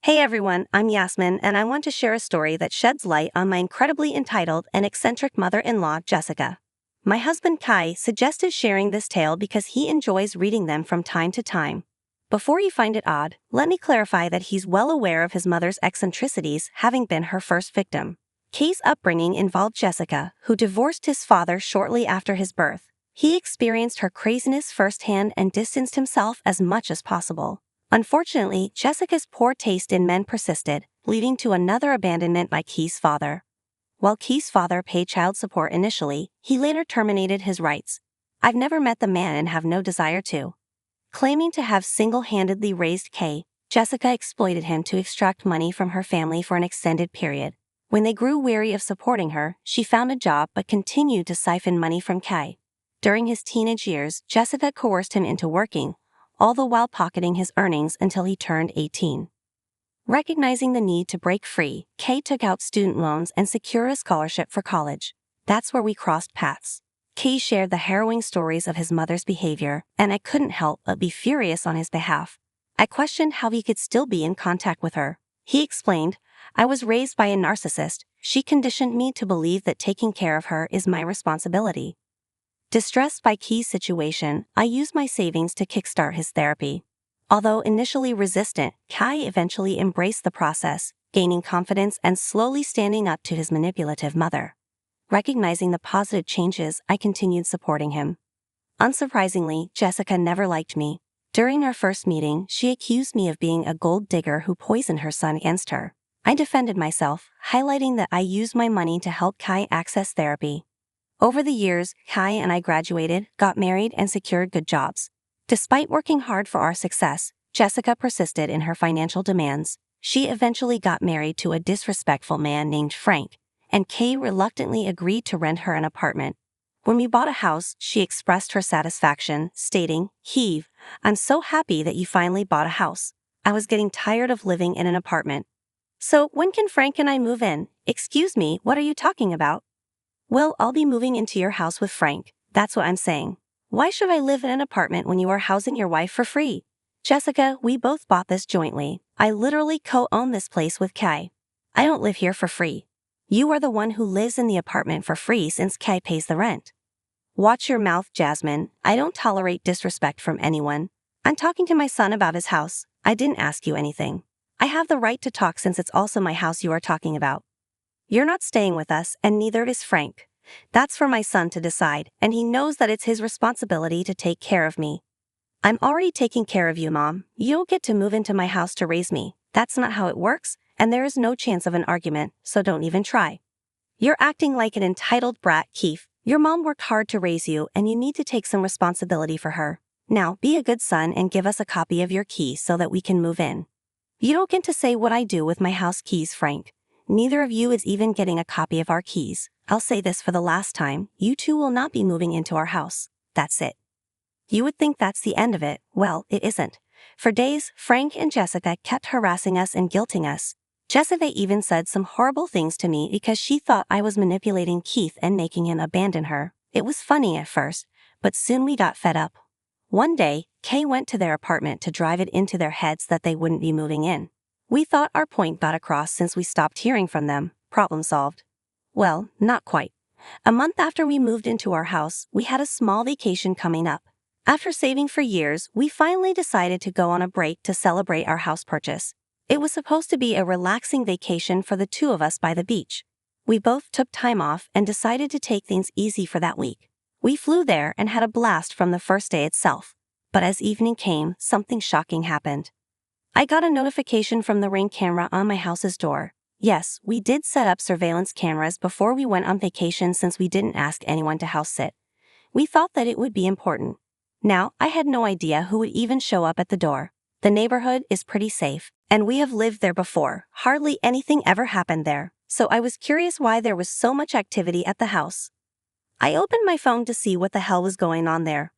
Hey everyone, I'm Yasmin, and I want to share a story that sheds light on my incredibly entitled and eccentric mother-in-law, Jessica. My husband Kai suggested sharing this tale because he enjoys reading them from time to time. Before you find it odd, let me clarify that he's well aware of his mother's eccentricities, having been her first victim. Kai's upbringing involved Jessica, who divorced his father shortly after his birth. He experienced her craziness firsthand and distanced himself as much as possible. Unfortunately, Jessica's poor taste in men persisted, leading to another abandonment by Kai's father. While Kai's father paid child support initially, he later terminated his rights. I've never met the man and have no desire to. Claiming to have single-handedly raised Kai, Jessica exploited him to extract money from her family for an extended period. When they grew weary of supporting her, she found a job but continued to siphon money from Kai. During his teenage years, Jessica coerced him into working, all the while pocketing his earnings until he turned 18. Recognizing the need to break free, Kai took out student loans and secured a scholarship for college. That's where we crossed paths. Kai shared the harrowing stories of his mother's behavior, and I couldn't help but be furious on his behalf. I questioned how he could still be in contact with her. He explained, "I was raised by a narcissist. She conditioned me to believe that taking care of her is my responsibility." Distressed by Kai's situation, I used my savings to kickstart his therapy. Although initially resistant, Kai eventually embraced the process, gaining confidence and slowly standing up to his manipulative mother. Recognizing the positive changes, I continued supporting him. Unsurprisingly, Jessica never liked me. During our first meeting, she accused me of being a gold digger who poisoned her son against her. I defended myself, highlighting that I used my money to help Kai access therapy. Over the years, Kai and I graduated, got married, and secured good jobs. Despite working hard for our success, Jessica persisted in her financial demands. She eventually got married to a disrespectful man named Frank, and Kai reluctantly agreed to rent her an apartment. When we bought a house, she expressed her satisfaction, stating, "Heave, I'm so happy that you finally bought a house. I was getting tired of living in an apartment. So when can Frank and I move in?" "Excuse me, what are you talking about?" "Well, I'll be moving into your house with Frank, that's what I'm saying. Why should I live in an apartment when you are housing your wife for free?" "Jessica, we both bought this jointly. I literally co-own this place with Kai. I don't live here for free. You are the one who lives in the apartment for free since Kai pays the rent." "Watch your mouth, Jasmine. I don't tolerate disrespect from anyone. I'm talking to my son about his house. I didn't ask you anything. I have the right to talk since it's also my house you are talking about. You're not staying with us, and neither is Frank. That's for my son to decide, and he knows that it's his responsibility to take care of me." "I'm already taking care of you, Mom. You don't get to move into my house to raise me. That's not how it works, and there is no chance of an argument, so don't even try." "You're acting like an entitled brat, Keith. Your mom worked hard to raise you, and you need to take some responsibility for her. Now, be a good son and give us a copy of your keys so that we can move in." "You don't get to say what I do with my house keys, Frank. Neither of you is even getting a copy of our keys. I'll say this for the last time, you two will not be moving into our house. That's it." You would think that's the end of it. Well, it isn't. For days, Frank and Jessica kept harassing us and guilting us. Jessica even said some horrible things to me because she thought I was manipulating Keith and making him abandon her. It was funny at first, but soon we got fed up. One day, Kay went to their apartment to drive it into their heads that they wouldn't be moving in. We thought our point got across since we stopped hearing from them. Problem solved. Well, not quite. A month after we moved into our house, we had a small vacation coming up. After saving for years, we finally decided to go on a break to celebrate our house purchase. It was supposed to be a relaxing vacation for the two of us by the beach. We both took time off and decided to take things easy for that week. We flew there and had a blast from the first day itself. But as evening came, something shocking happened. I got a notification from the Ring camera on my house's door. Yes, we did set up surveillance cameras before we went on vacation since we didn't ask anyone to house sit. We thought that it would be important. Now, I had no idea who would even show up at the door. The neighborhood is pretty safe, and we have lived there before. Hardly anything ever happened there, so I was curious why there was so much activity at the house. I opened my phone to see what the hell was going on there.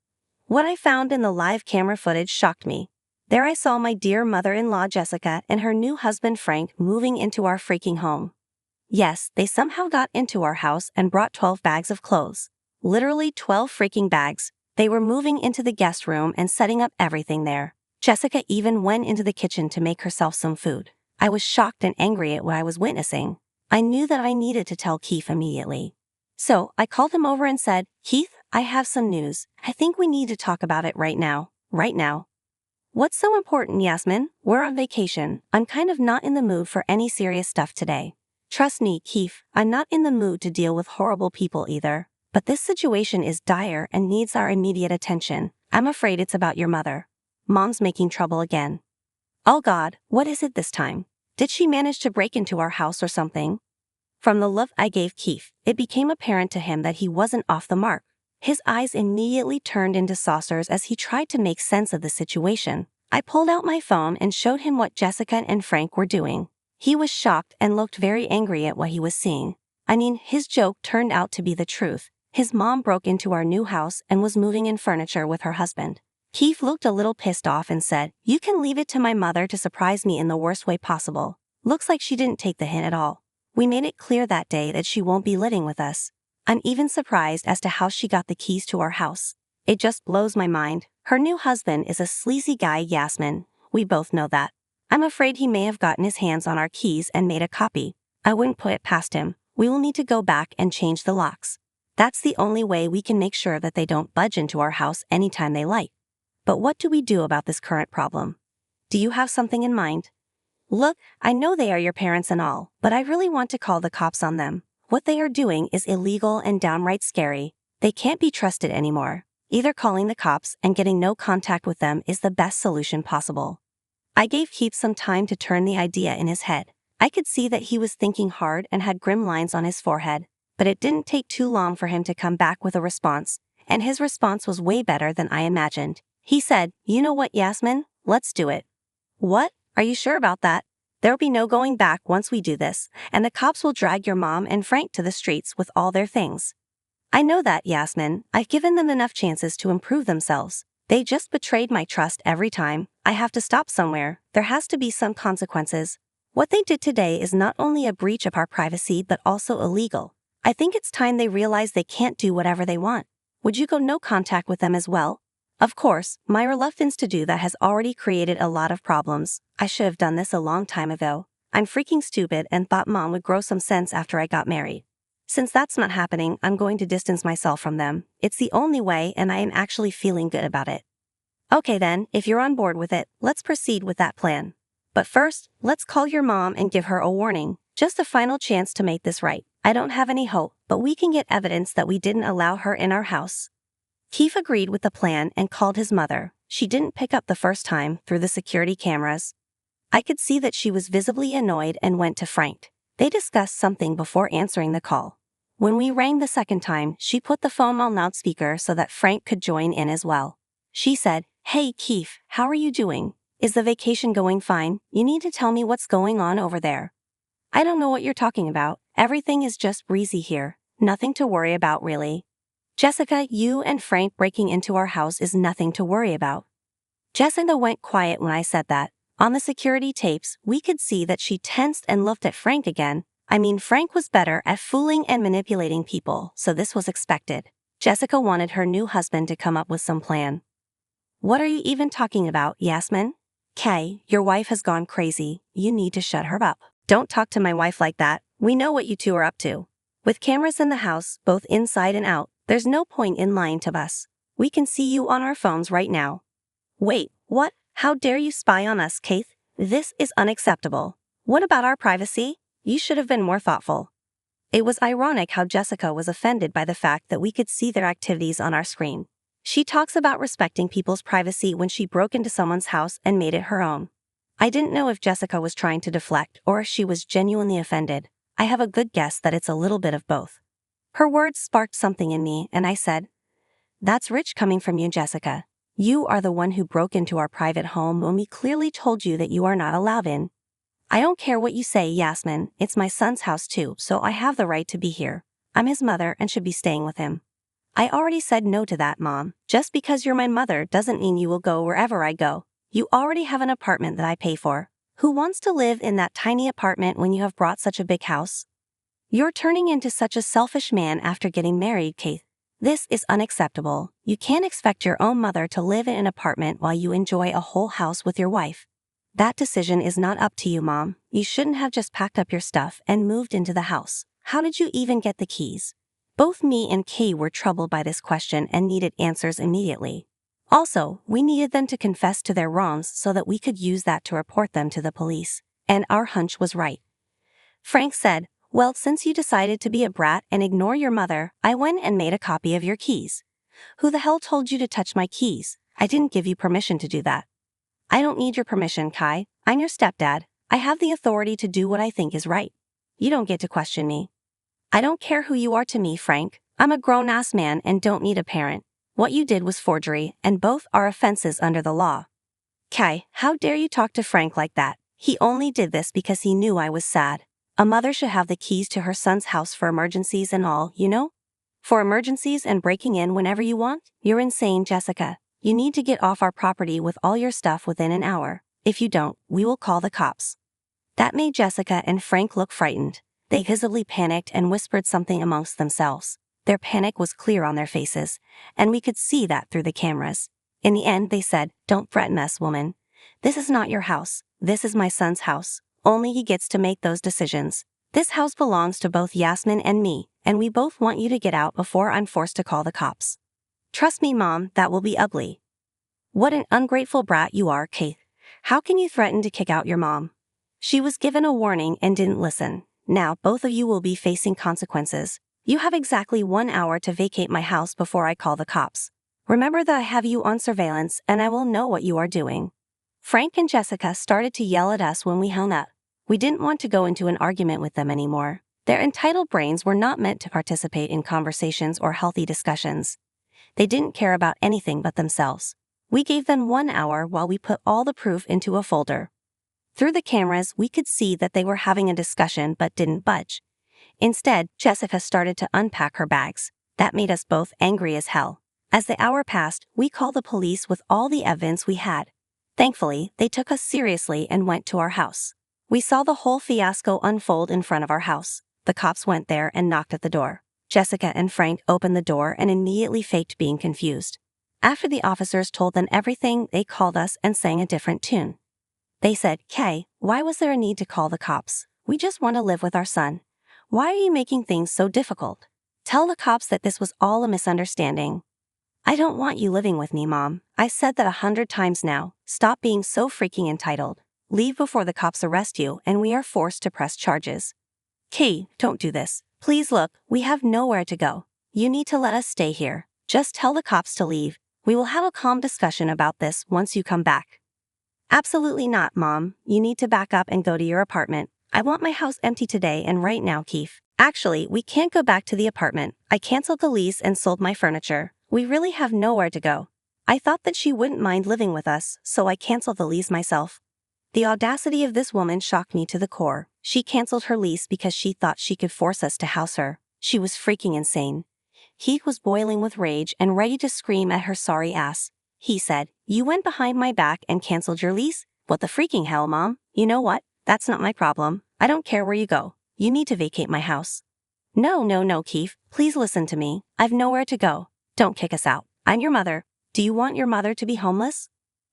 What I found in the live camera footage shocked me. There I saw my dear mother-in-law Jessica and her new husband Frank moving into our freaking home. Yes, they somehow got into our house and brought 12 bags of clothes. Literally 12 freaking bags. They were moving into the guest room and setting up everything there. Jessica even went into the kitchen to make herself some food. I was shocked and angry at what I was witnessing. I knew that I needed to tell Keith immediately. So I called him over and said, "Keith, I have some news. I think we need to talk about it right now. Right now." "What's so important, Yasmin? We're on vacation. I'm kind of not in the mood for any serious stuff today." "Trust me, Keith, I'm not in the mood to deal with horrible people either. But this situation is dire and needs our immediate attention. I'm afraid it's about your mother. Mom's making trouble again." "Oh God, what is it this time? Did she manage to break into our house or something?" From the look I gave Keith, it became apparent to him that he wasn't off the mark. His eyes immediately turned into saucers as he tried to make sense of the situation. I pulled out my phone and showed him what Jessica and Frank were doing. He was shocked and looked very angry at what he was seeing. I mean, his joke turned out to be the truth. His mom broke into our new house and was moving in furniture with her husband. Keith looked a little pissed off and said, "You can leave it to my mother to surprise me in the worst way possible. Looks like she didn't take the hint at all. We made it clear that day that she won't be living with us. I'm even surprised as to how she got the keys to our house. It just blows my mind. Her new husband is a sleazy guy, Yasmin. We both know that. I'm afraid he may have gotten his hands on our keys and made a copy. I wouldn't put it past him. We will need to go back and change the locks. That's the only way we can make sure that they don't budge into our house anytime they like. But what do we do about this current problem? Do you have something in mind?" "Look, I know they are your parents and all, but I really want to call the cops on them. What they are doing is illegal and downright scary. They can't be trusted anymore. Either calling the cops and getting no contact with them is the best solution possible." I gave Keith some time to turn the idea in his head. I could see that he was thinking hard and had grim lines on his forehead, but it didn't take too long for him to come back with a response, and his response was way better than I imagined. He said, "You know what, Yasmin? Let's do it." "What? Are you sure about that? There'll be no going back once we do this, and the cops will drag your mom and Frank to the streets with all their things." "I know that, Yasmin. I've given them enough chances to improve themselves. They just betrayed my trust every time. I have to stop somewhere. There has to be some consequences. What they did today is not only a breach of our privacy but also illegal. I think it's time they realize they can't do whatever they want. Would you go no contact with them as well?" Of course, my reluctance to do that has already created a lot of problems. I should have done this a long time ago. I'm freaking stupid and thought Mom would grow some sense after I got married. Since that's not happening, I'm going to distance myself from them. It's the only way and I am actually feeling good about it. Okay then, if you're on board with it, let's proceed with that plan. But first, let's call your mom and give her a warning. Just a final chance to make this right. I don't have any hope, but we can get evidence that we didn't allow her in our house. Keith agreed with the plan and called his mother. She didn't pick up the first time through the security cameras. I could see that she was visibly annoyed and went to Frank. They discussed something before answering the call. When we rang the second time, she put the phone on loudspeaker so that Frank could join in as well. She said, "Hey Keith, how are you doing? Is the vacation going fine? You need to tell me what's going on over there." "I don't know what you're talking about. Everything is just breezy here. Nothing to worry about really." "Jessica, you and Frank breaking into our house is nothing to worry about." Jessica went quiet when I said that. On the security tapes, we could see that she tensed and looked at Frank again. I mean, Frank was better at fooling and manipulating people, so this was expected. Jessica wanted her new husband to come up with some plan. "What are you even talking about, Yasmin? Kay, your wife has gone crazy. You need to shut her up." "Don't talk to my wife like that. We know what you two are up to. With cameras in the house, both inside and out, there's no point in lying to us. We can see you on our phones right now." "Wait, what? How dare you spy on us, Keith? This is unacceptable. What about our privacy? You should have been more thoughtful." It was ironic how Jessica was offended by the fact that we could see their activities on our screen. She talks about respecting people's privacy when she broke into someone's house and made it her own. I didn't know if Jessica was trying to deflect or if she was genuinely offended. I have a good guess that it's a little bit of both. Her words sparked something in me, and I said, "That's rich coming from you, Jessica. You are the one who broke into our private home when we clearly told you that you are not allowed in." "I don't care what you say, Yasmin. It's my son's house too, so I have the right to be here. I'm his mother and should be staying with him." "I already said no to that, Mom. Just because you're my mother doesn't mean you will go wherever I go. You already have an apartment that I pay for. Who wants to live in that tiny apartment when you have brought such a big house? You're turning into such a selfish man after getting married, Keith. This is unacceptable. You can't expect your own mother to live in an apartment while you enjoy a whole house with your wife." That decision is not up to you, Mom. You shouldn't have just packed up your stuff and moved into the house. How did you even get the keys? Both me and Kay were troubled by this question and needed answers immediately. Also, we needed them to confess to their wrongs so that we could use that to report them to the police. And our hunch was right. Frank said, "Well, since you decided to be a brat and ignore your mother, I went and made a copy of your keys." "Who the hell told you to touch my keys? I didn't give you permission to do that." "I don't need your permission, Kai. I'm your stepdad. I have the authority to do what I think is right. You don't get to question me." "I don't care who you are to me, Frank. I'm a grown-ass man and don't need a parent. What you did was forgery, and both are offenses under the law." "Kai, how dare you talk to Frank like that? He only did this because he knew I was sad. A mother should have the keys to her son's house for emergencies and all, you know? For emergencies and breaking in whenever you want? You're insane, Jessica. You need to get off our property with all your stuff within an hour. If you don't, we will call the cops." That made Jessica and Frank look frightened. They visibly panicked and whispered something amongst themselves. Their panic was clear on their faces, and we could see that through the cameras. In the end, they said, "Don't threaten us, woman. This is not your house. This is my son's house. Only he gets to make those decisions. This house belongs to both Yasmin and me, and we both want you to get out before I'm forced to call the cops." "Trust me, Mom, that will be ugly." "What an ungrateful brat you are, Kate. How can you threaten to kick out your mom?" "She was given a warning and didn't listen. Now both of you will be facing consequences. You have exactly 1 hour to vacate my house before I call the cops. Remember that I have you on surveillance and I will know what you are doing." Frank and Jessica started to yell at us when we hung up. We didn't want to go into an argument with them anymore. Their entitled brains were not meant to participate in conversations or healthy discussions. They didn't care about anything but themselves. We gave them 1 hour while we put all the proof into a folder. Through the cameras, we could see that they were having a discussion but didn't budge. Instead, Jessica started to unpack her bags. That made us both angry as hell. As the hour passed, we called the police with all the evidence we had. Thankfully, they took us seriously and went to our house. We saw the whole fiasco unfold in front of our house. The cops went there and knocked at the door. Jessica and Frank opened the door and immediately faked being confused. After the officers told them everything, they called us and sang a different tune. They said, "Kay, why was there a need to call the cops? We just want to live with our son. Why are you making things so difficult? Tell the cops that this was all a misunderstanding." "I don't want you living with me, Mom. I said that 100 times now. Stop being so freaking entitled. Leave before the cops arrest you and we are forced to press charges." "Kay, don't do this. Please look, we have nowhere to go. You need to let us stay here. Just tell the cops to leave. We will have a calm discussion about this once you come back." "Absolutely not, Mom. You need to back up and go to your apartment. I want my house empty today and right now, Keith. Actually, we can't go back to the apartment. I canceled the lease and sold my furniture. We really have nowhere to go. I thought that she wouldn't mind living with us, so I canceled the lease myself." The audacity of this woman shocked me to the core. She canceled her lease because she thought she could force us to house her. She was freaking insane. He was boiling with rage and ready to scream at her sorry ass. He said, "You went behind my back and canceled your lease? What the freaking hell, Mom? You know what? That's not my problem. I don't care where you go. You need to vacate my house." No, Keith. Please listen to me. I've nowhere to go. Don't kick us out. I'm your mother. Do you want your mother to be homeless?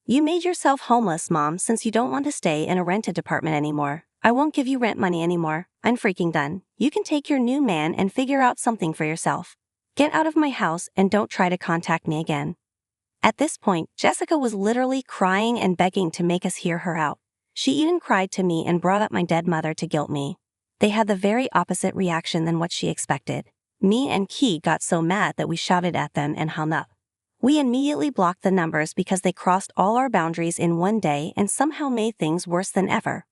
You made yourself homeless, Mom, since you don't want to stay in a rented apartment anymore. I won't give you rent money anymore. I'm freaking done. You can take your new man and figure out something for yourself. Get out of my house and don't try to contact me again. At this point, Jessica was literally crying and begging to make us hear her out. She even cried to me and brought up my dead mother to guilt me. They had the very opposite reaction than what she expected. Me and Key got so mad that we shouted at them and hung up. We immediately blocked the numbers because they crossed all our boundaries in one day and somehow made things worse than ever.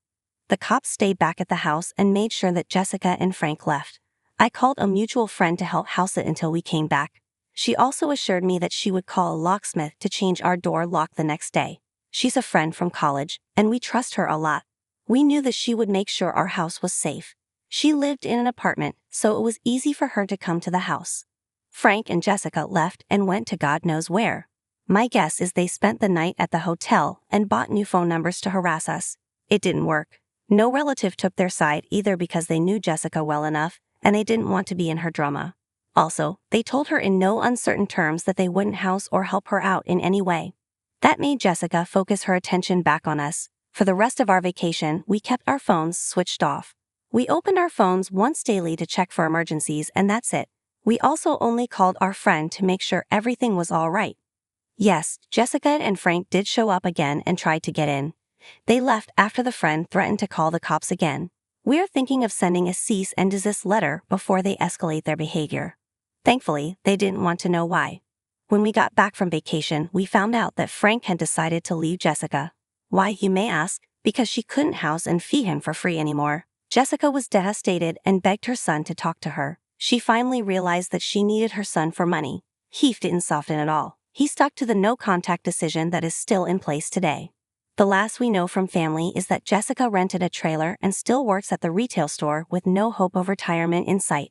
The cops stayed back at the house and made sure that Jessica and Frank left. I called a mutual friend to help house it until we came back. She also assured me that she would call a locksmith to change our door lock the next day. She's a friend from college, and we trust her a lot. We knew that she would make sure our house was safe. She lived in an apartment, so it was easy for her to come to the house. Frank and Jessica left and went to God knows where. My guess is they spent the night at the hotel and bought new phone numbers to harass us. It didn't work. No relative took their side either because they knew Jessica well enough, and they didn't want to be in her drama. Also, they told her in no uncertain terms that they wouldn't house or help her out in any way. That made Jessica focus her attention back on us. For the rest of our vacation, we kept our phones switched off. We opened our phones once daily to check for emergencies, and that's it. We also only called our friend to make sure everything was all right. Yes, Jessica and Frank did show up again and tried to get in. They left after the friend threatened to call the cops again. We're thinking of sending a cease and desist letter before they escalate their behavior. Thankfully, they didn't want to know why. When we got back from vacation, we found out that Frank had decided to leave Jessica. Why, you may ask? Because she couldn't house and feed him for free anymore. Jessica was devastated and begged her son to talk to her. She finally realized that she needed her son for money. He didn't soften at all. He stuck to the no-contact decision that is still in place today. The last we know from family is that Jessica rented a trailer and still works at the retail store with no hope of retirement in sight.